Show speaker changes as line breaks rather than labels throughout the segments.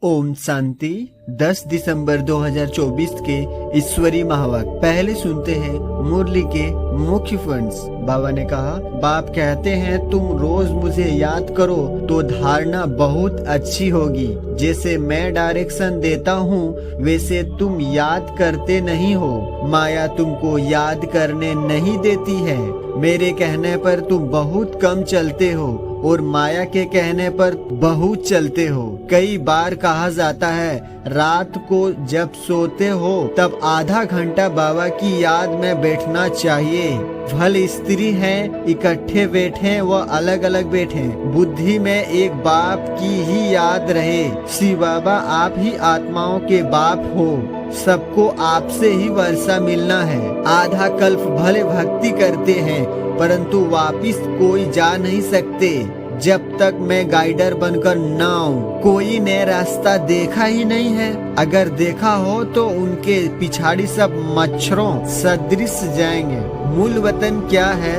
ओम शांति। 10 दिसंबर 2024 के ईश्वरी महावाक्य। पहले सुनते हैं मुरली के मुख्य फंड्स। बाबा ने कहा, बाप कहते हैं तुम रोज मुझे याद करो तो धारणा बहुत अच्छी होगी। जैसे मैं डायरेक्शन देता हूँ वैसे तुम याद करते नहीं हो। माया तुमको याद करने नहीं देती है। मेरे कहने पर तुम बहुत कम चलते हो और माया के कहने पर बहुत चलते हो। कई बार कहा जाता है रात को जब सोते हो तब आधा घंटा बाबा की याद में बैठना चाहिए। भले स्त्री हैं, इकट्ठे बैठे व अलग अलग बैठे, बुद्धि में एक बाप की ही याद रहे। शिव बाबा आप ही आत्माओं के बाप हो। सबको आपसे ही वर्षा मिलना है। आधा कल्प भले भक्ति करते हैं परंतु वापिस कोई जा नहीं सकते जब तक मैं गाइडर बनकर न आऊं। कोई ने रास्ता देखा ही नहीं है। अगर देखा हो तो उनके पिछाड़ी सब मच्छरों सदृश जाएंगे। मूल वतन क्या है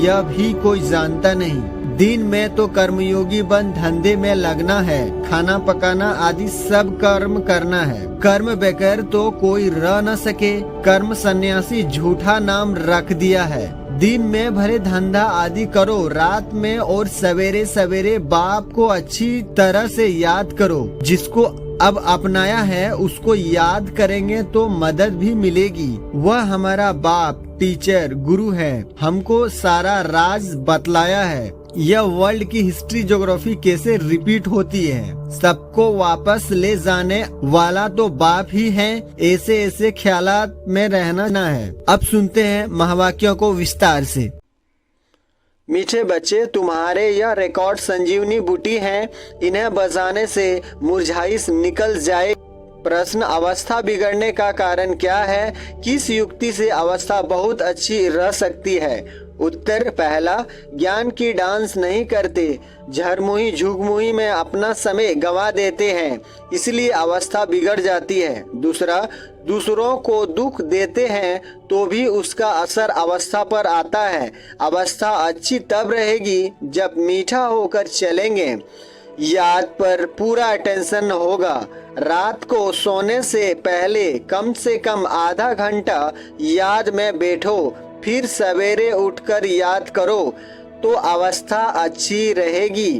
यह भी कोई जानता नहीं। दिन में तो कर्मयोगी बन धंधे में लगना है, खाना पकाना आदि सब कर्म करना है। कर्म बगैर तो कोई रह न सके। कर्म सन्यासी झूठा नाम रख दिया है। दिन में भले धंधा आदि करो, रात में और सवेरे सवेरे बाप को अच्छी तरह से याद करो। जिसको अब अपनाया है उसको याद करेंगे तो मदद भी मिलेगी। वह हमारा बाप, टीचर, गुरु है। हमको सारा राज बतलाया है। यह वर्ल्ड की हिस्ट्री ज्योग्राफी कैसे रिपीट होती है। सबको वापस ले जाने वाला तो बाप ही है। ऐसे ऐसे ख्यालात में रहना ना है। अब सुनते हैं महावाक्यों को विस्तार से। मीठे बच्चे, तुम्हारे यह रिकॉर्ड संजीवनी बूटी हैं। इन्हें बजाने से मुरझाइश निकल जाए। प्रश्न, अवस्था बिगड़ने का कारण क्या है? किस युक्ति से अवस्था बहुत अच्छी रह सकती है? उत्तर, पहला, ज्ञान की डांस नहीं करते, झरमुही झुगमुही में अपना समय गंवा देते हैं, इसलिए अवस्था बिगड़ जाती है। दूसरा, दूसरों को दुख देते हैं तो भी उसका असर अवस्था पर आता है। अवस्था अच्छी तब रहेगी जब मीठा होकर चलेंगे। याद पर पूरा अटेंशन होगा। रात को सोने से पहले कम से कम आधा घंटा याद में बैठो, फिर सवेरे उठकर याद करो तो अवस्था अच्छी रहेगी।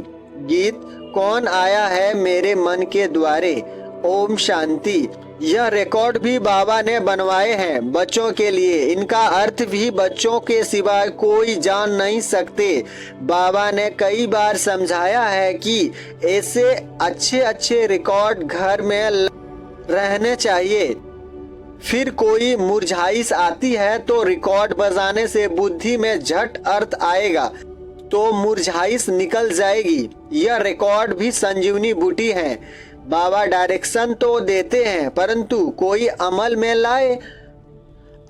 गीत, कौन आया है मेरे मन के द्वारे। ओम शांति। यह रिकॉर्ड भी बाबा ने बनवाए हैं बच्चों के लिए। इनका अर्थ भी बच्चों के सिवाय कोई जान नहीं सकते। बाबा ने कई बार समझाया है कि ऐसे अच्छे अच्छे रिकॉर्ड घर में रहने चाहिए। फिर कोई मुरझाइश आती है तो रिकॉर्ड बजाने से बुद्धि में झट अर्थ आएगा तो मुरझाइश निकल जाएगी। यह रिकॉर्ड भी संजीवनी बूटी है। बाबा डायरेक्शन तो देते हैं परंतु कोई अमल में लाए।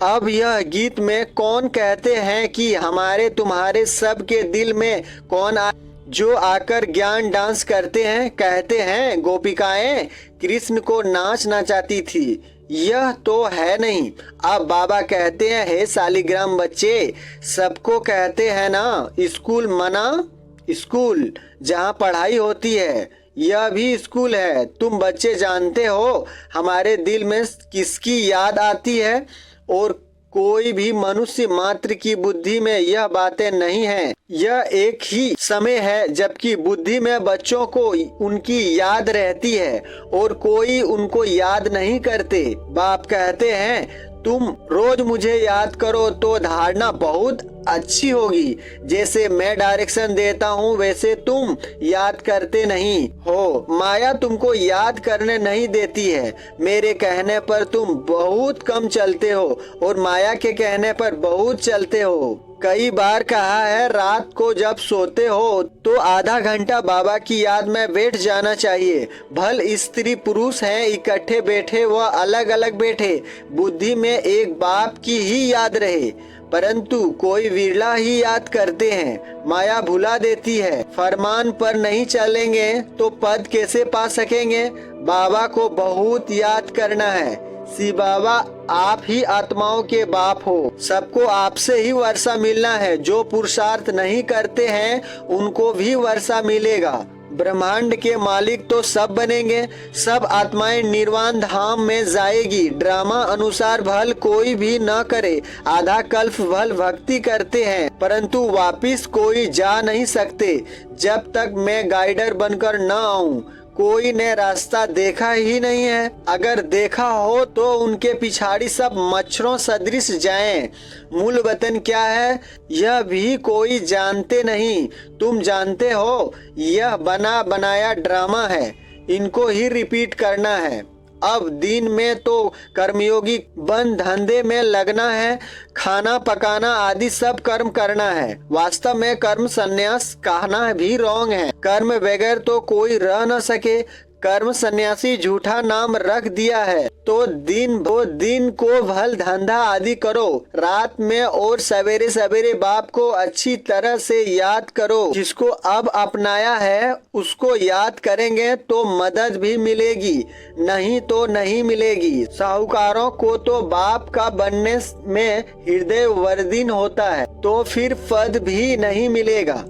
अब यह गीत में कौन कहते हैं कि हमारे तुम्हारे सब के दिल में कौन जो आकर ज्ञान डांस करते हैं? कहते हैं गोपिकाएं कृष्ण को नाच नचाती थी। यह तो है नहीं। अब बाबा कहते हैं, हे शालिग्राम बच्चे, सबको कहते हैं ना स्कूल मना स्कूल जहाँ पढ़ाई होती है। यह भी स्कूल है। तुम बच्चे जानते हो हमारे दिल में किसकी याद आती है और कोई भी मनुष्य मात्र की बुद्धि में यह बातें नहीं हैं। यह एक ही समय है जबकि बुद्धि में बच्चों को उनकी याद रहती है और कोई उनको याद नहीं करते। बाप कहते हैं तुम रोज मुझे याद करो तो धारणा बहुत अच्छी होगी। जैसे मैं डायरेक्शन देता हूँ वैसे तुम याद करते नहीं हो। माया तुमको याद करने नहीं देती है। मेरे कहने पर तुम बहुत कम चलते हो और माया के कहने पर बहुत चलते हो। कई बार कहा है रात को जब सोते हो तो आधा घंटा बाबा की याद में बैठ जाना चाहिए। भल स्त्री पुरुष हैं, इकट्ठे बैठे व अलग अलग बैठे, बुद्धि में एक बाप की ही याद रहे परंतु कोई विरला ही याद करते हैं। माया भुला देती है। फरमान पर नहीं चलेंगे तो पद कैसे पा सकेंगे? बाबा को बहुत याद करना है। शिव बाबा आप ही आत्माओं के बाप हो। सबको आपसे ही वर्षा मिलना है। जो पुरुषार्थ नहीं करते हैं उनको भी वर्षा मिलेगा। ब्रह्मांड के मालिक तो सब बनेंगे, सब आत्माएं निर्वाण धाम में जाएगी। ड्रामा अनुसार भल कोई भी न करे, आधा कल्प भल भक्ति करते हैं परंतु वापिस कोई जा नहीं सकते जब तक मैं गाइडर बनकर न आऊं। कोई ने रास्ता देखा ही नहीं है, अगर देखा हो तो उनके पिछाड़ी सब मच्छरों सदृश जाएं। मूल वतन क्या है यह भी कोई जानते नहीं, तुम जानते हो यह बना बनाया ड्रामा है, इनको ही रिपीट करना है। अब दिन में तो कर्मयोगी बन धंधे में लगना है, खाना पकाना आदि सब कर्म करना है। वास्तव में कर्म संन्यास कहना भी रॉन्ग है, कर्म बगैर तो कोई रह न सके। कर्म सन्यासी झूठा नाम रख दिया है। तो दिन को भल धंधा आदि करो, रात में और सवेरे सवेरे बाप को अच्छी तरह से याद करो। जिसको अब अपनाया है उसको याद करेंगे तो मदद भी मिलेगी, नहीं तो नहीं मिलेगी। साहूकारों को तो बाप का बनने में हृदय वर्दीन होता है तो फिर पद भी नहीं मिलेगा।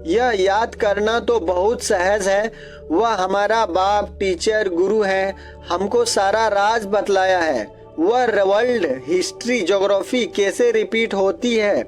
यह याद करना तो बहुत सहज है, वह हमारा बाप टीचर गुरु है, हमको सारा राज बतलाया है। वह वर्ल्ड हिस्ट्री ज्योग्राफी कैसे रिपीट होती है,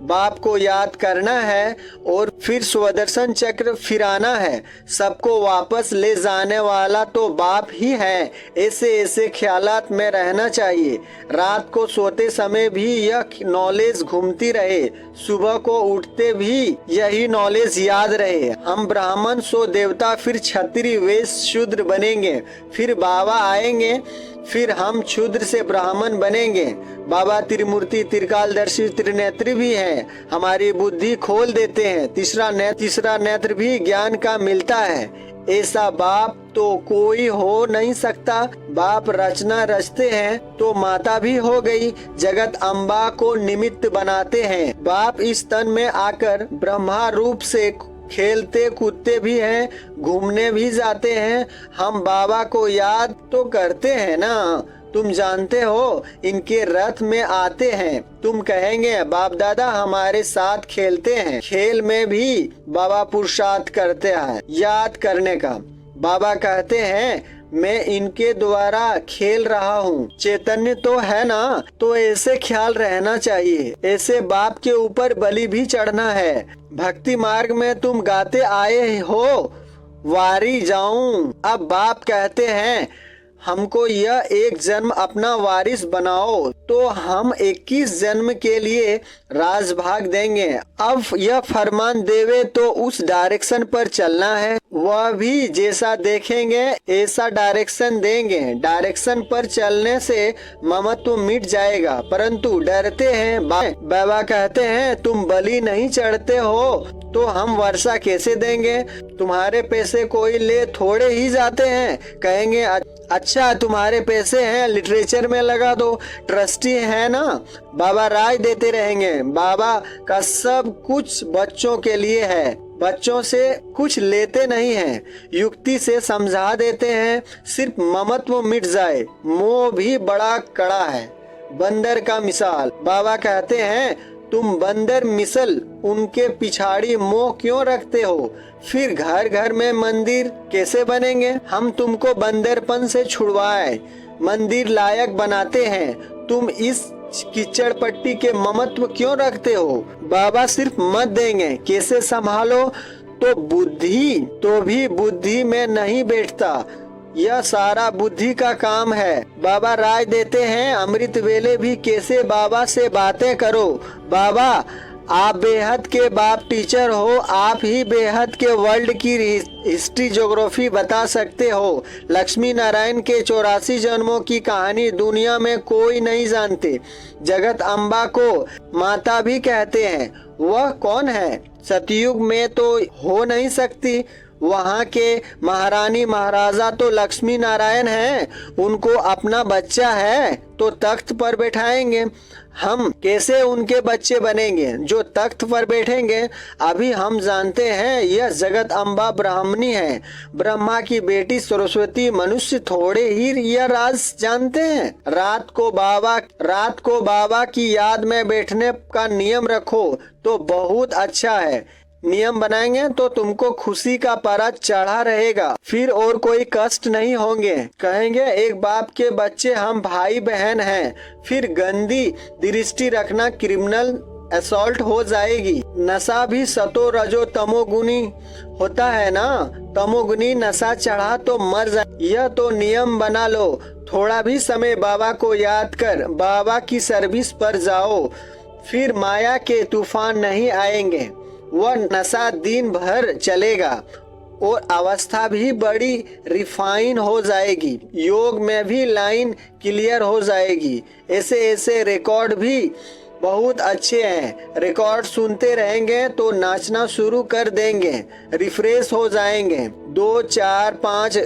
बाप को याद करना है और फिर स्वदर्शन चक्र फिराना है। सबको वापस ले जाने वाला तो बाप ही है। ऐसे ऐसे ख्यालात में रहना चाहिए। रात को सोते समय भी यह नॉलेज घूमती रहे, सुबह को उठते भी यही नॉलेज याद रहे। हम ब्राह्मण सो देवता, फिर क्षत्रिय वैश्य शूद्र बनेंगे, फिर बाबा आएंगे, फिर हम क्षुद्र से ब्राह्मण बनेंगे। बाबा त्रिमूर्ति त्रिकालदर्शी त्रिनेत्री भी हैं, हमारी बुद्धि खोल देते हैं। तीसरा नेत्र भी ज्ञान का मिलता है। ऐसा बाप तो कोई हो नहीं सकता। बाप रचना रचते हैं तो माता भी हो गई, जगत अम्बा को निमित्त बनाते हैं। बाप इस तन में आकर ब्रह्मा रूप से खेलते कूदते भी हैं, घूमने भी जाते हैं। हम बाबा को याद तो करते हैं ना, तुम जानते हो इनके रथ में आते हैं। तुम कहेंगे बाप दादा हमारे साथ खेलते हैं, खेल में भी बाबा पुरुषार्थ करते हैं याद करने का। बाबा कहते हैं मैं इनके द्वारा खेल रहा हूँ, चैतन्य तो है ना, तो ऐसे ख्याल रहना चाहिए। ऐसे बाप के ऊपर बलि भी चढ़ना है। भक्ति मार्ग में तुम गाते आए हो वारी जाऊं। अब बाप कहते हैं हमको यह एक जन्म अपना वारिस बनाओ, तो हम 21 जन्म के लिए राजभाग देंगे। अब यह फरमान देवे तो उस डायरेक्शन पर चलना है, वह भी जैसा देखेंगे ऐसा डायरेक्शन देंगे। डायरेक्शन पर चलने से ममत्व मिट जाएगा, परंतु डरते हैं। बाबा कहते हैं तुम बलि नहीं चढ़ते हो तो हम वर्षा कैसे देंगे? तुम्हारे पैसे कोई ले थोड़े ही जाते हैं। कहेंगे अच्छा तुम्हारे पैसे हैं, लिटरेचर में लगा दो, ट्रस्टी है ना। बाबा राज देते रहेंगे। बाबा का सब कुछ बच्चों के लिए है, बच्चों से कुछ लेते नहीं हैं, युक्ति से समझा देते हैं, सिर्फ ममत्व मिट जाए। मोह भी बड़ा कड़ा है, बंदर का मिसाल। बाबा कहते हैं तुम बंदर मिसल उनके पिछाड़ी मोह क्यों रखते हो? फिर घर घर में मंदिर कैसे बनेंगे? हम तुमको बंदरपन से छुड़वाए मंदिर लायक बनाते हैं, तुम इस कीचड़ पट्टी के ममत्व क्यों रखते हो? बाबा सिर्फ मत देंगे, कैसे संभालो? तो बुद्धि तो भी बुद्धि में नहीं बैठता, यह सारा बुद्धि का काम है। बाबा राय देते हैं अमृत वेले भी कैसे बाबा से बातें करो। बाबा आप बेहद के बाप टीचर हो, आप ही बेहद के वर्ल्ड की हिस्ट्री ज्योग्राफी बता सकते हो। लक्ष्मी नारायण के 84 जन्मों की कहानी दुनिया में कोई नहीं जानते। जगत अम्बा को माता भी कहते हैं, वह कौन है? सतयुग में तो हो नहीं सकती। वहाँ के महारानी महाराजा तो लक्ष्मी नारायण हैं, उनको अपना बच्चा है तो तख्त पर बैठाएंगे। हम कैसे उनके बच्चे बनेंगे जो तख्त पर बैठेंगे? अभी हम जानते हैं यह जगत अम्बा ब्राह्मणी है, ब्रह्मा की बेटी सरस्वती। मनुष्य थोड़े ही यह राज जानते हैं। रात को बाबा की याद में बैठने का नियम रखो तो बहुत अच्छा है। नियम बनाएंगे तो तुमको खुशी का पारा चढ़ा रहेगा, फिर और कोई कष्ट नहीं होंगे। कहेंगे एक बाप के बच्चे हम भाई बहन हैं, फिर गंदी दृष्टि रखना क्रिमिनल असॉल्ट हो जाएगी। नशा भी सतो रजो तमोगुनी होता है ना, तमोगुनी नशा चढ़ा तो मर जाए। यह तो नियम बना लो, थोड़ा भी समय बाबा को याद कर बाबा की सर्विस पर जाओ, फिर माया के तूफान नहीं आएंगे। वह नशा दिन भर चलेगा और अवस्था भी बड़ी रिफाइन हो जाएगी, योग में भी लाइन क्लियर हो जाएगी। ऐसे ऐसे रिकॉर्ड भी बहुत अच्छे हैं, रिकॉर्ड सुनते रहेंगे तो नाचना शुरू कर देंगे, रिफ्रेश हो जाएंगे। 2, 4, 5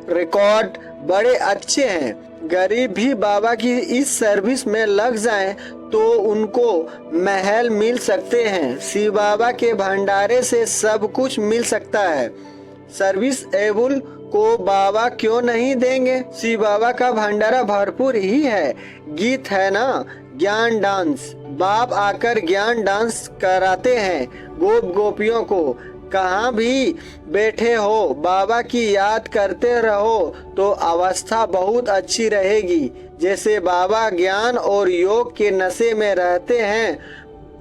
रिकॉर्ड बड़े अच्छे हैं। गरीब भी बाबा की इस सर्विस में लग जाएं तो उनको महल मिल सकते हैं। शिव बाबा के भंडारे से सब कुछ मिल सकता है। सर्विस एबुल को बाबा क्यों नहीं देंगे? शिव बाबा का भंडारा भरपूर ही है। गीत है ना, ज्ञान डांस, बाप आकर ज्ञान डांस कराते हैं गोप गोपियों को। कहाँ भी बैठे हो बाबा की याद करते रहो तो अवस्था बहुत अच्छी रहेगी। जैसे बाबा ज्ञान और योग के नशे में रहते हैं,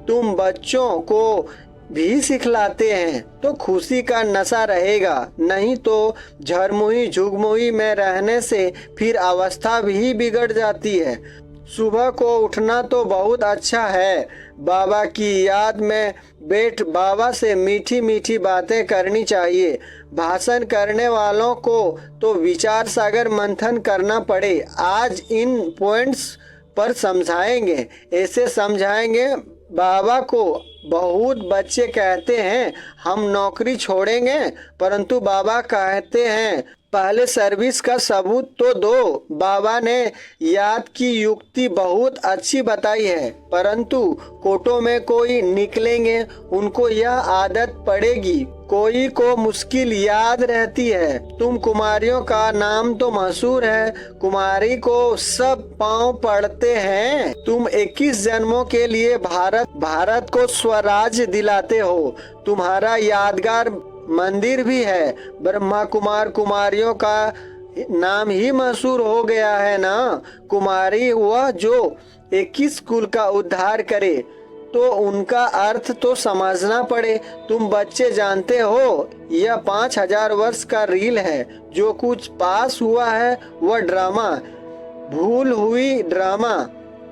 तुम बच्चों को भी सिखलाते हैं तो खुशी का नशा रहेगा। नहीं तो झरमुही झुगमुही में रहने से फिर अवस्था भी बिगड़ जाती है। सुबह को उठना तो बहुत अच्छा है, बाबा की याद में बैठ बाबा से मीठी मीठी बातें करनी चाहिए। भाषण करने वालों को तो विचार सागर मंथन करना पड़े। आज इन पॉइंट्स पर समझाएंगे, ऐसे समझाएंगे बाबा को। बहुत बच्चे कहते हैं हम नौकरी छोड़ेंगे, परंतु बाबा कहते हैं पहले सर्विस का सबूत तो दो। बाबा ने याद की युक्ति बहुत अच्छी बताई है, परंतु कोटों में कोई निकलेंगे उनको यह आदत पड़ेगी। कोई को मुश्किल याद रहती है। तुम कुमारियों का नाम तो मशहूर है, कुमारी को सब पांव पड़ते हैं। तुम 21 जन्मों के लिए भारत को स्वराज्य दिलाते हो। तुम्हारा यादगार मंदिर भी है। ब्रह्मा कुमार कुमारियों का नाम ही मशहूर हो गया है ना। कुमारी वह जो 21 कुल का उद्धार करे, तो उनका अर्थ तो समझना पड़े। तुम बच्चे जानते हो यह 5000 वर्ष का रील है। जो कुछ पास हुआ है वह ड्रामा, भूल हुई ड्रामा।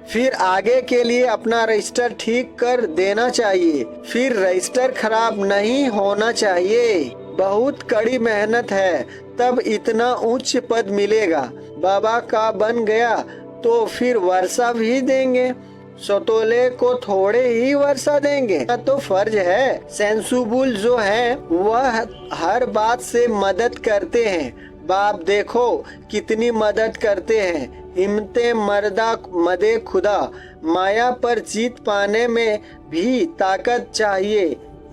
फिर आगे के लिए अपना रजिस्टर ठीक कर देना चाहिए, फिर रजिस्टर खराब नहीं होना चाहिए। बहुत कड़ी मेहनत है, तब इतना उच्च पद मिलेगा। बाबा का बन गया तो फिर वर्षा भी देंगे, सतोले को थोड़े ही वर्षा देंगे। तो फर्ज है। सेंसुबुल जो है वह हर बात से मदद करते हैं। बाप देखो कितनी मदद करते हैं। हिम्मते मर्दा मदे खुदा, माया पर जीत पाने में भी ताकत चाहिए।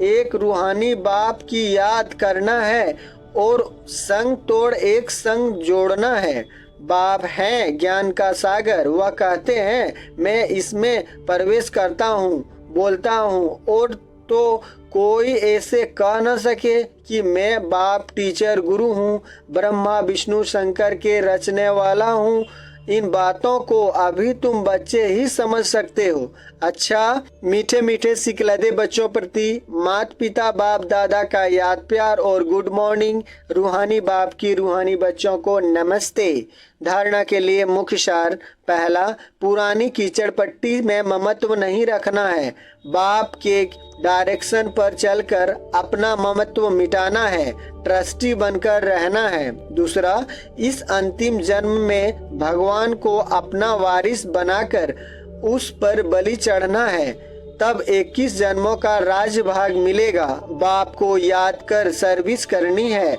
एक रूहानी बाप की याद करना है और संग तोड़ एक संग जोड़ना है। बाप हैं ज्ञान का सागर, वह कहते हैं मैं इसमें प्रवेश करता हूँ, बोलता हूँ, और तो कोई ऐसे कह न सके कि मैं बाप टीचर गुरु हूँ, ब्रह्मा विष्णु शंकर के रचने वाला हूँ। इन बातों को अभी तुम बच्चे ही समझ सकते हो। अच्छा, मीठे मीठे सिकलदे बच्चों प्रति माता पिता बाप दादा का याद प्यार और गुड मॉर्निंग। रूहानी बाप की रूहानी बच्चों को नमस्ते। धारणा के लिए मुख्य सार। पहला, पुरानी कीचड़ पट्टी में ममत्व नहीं रखना है, बाप के डायरेक्शन पर चलकर अपना ममत्व मिटाना है, ट्रस्टी बनकर रहना है। दूसरा, इस अंतिम जन्म में भगवान को अपना वारिस बनाकर उस पर बलि चढ़ना है, तब 21 जन्मों का राज्य भाग मिलेगा। बाप को याद कर सर्विस करनी है,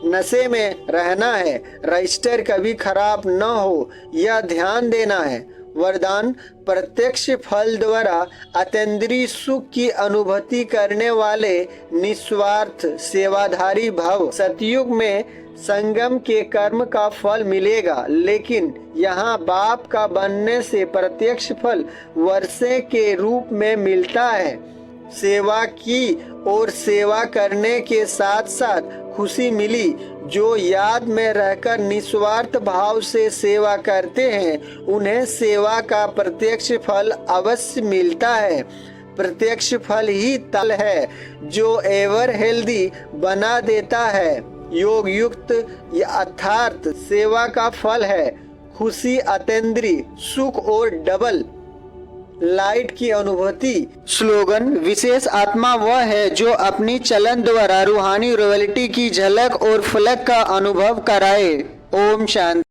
नशे में रहना है, रजिस्टर कभी खराब न हो यह ध्यान देना है। वरदान, प्रत्यक्ष फल द्वारा अतीन्द्रिय सुख की अनुभूति करने वाले निस्वार्थ सेवाधारी भव। सतयुग में संगम के कर्म का फल मिलेगा, लेकिन यहाँ बाप का बनने से प्रत्यक्ष फल वर्षे के रूप में मिलता है। सेवा की और सेवा करने के साथ साथ खुशी मिली। जो याद में रहकर निस्वार्थ भाव से सेवा करते हैं उन्हें सेवा का प्रत्यक्ष फल अवश्य मिलता है। प्रत्यक्ष फल ही तल है जो एवर हेल्दी बना देता है। योग युक्त अर्थात सेवा का फल है खुशी, अतेंद्रिय सुख और डबल लाइट की अनुभूति। स्लोगन: विशेष आत्मा वह है जो अपनी चलन द्वारा रूहानी रॉयल्टी की झलक और फलक का अनुभव कराए। ओम शांति।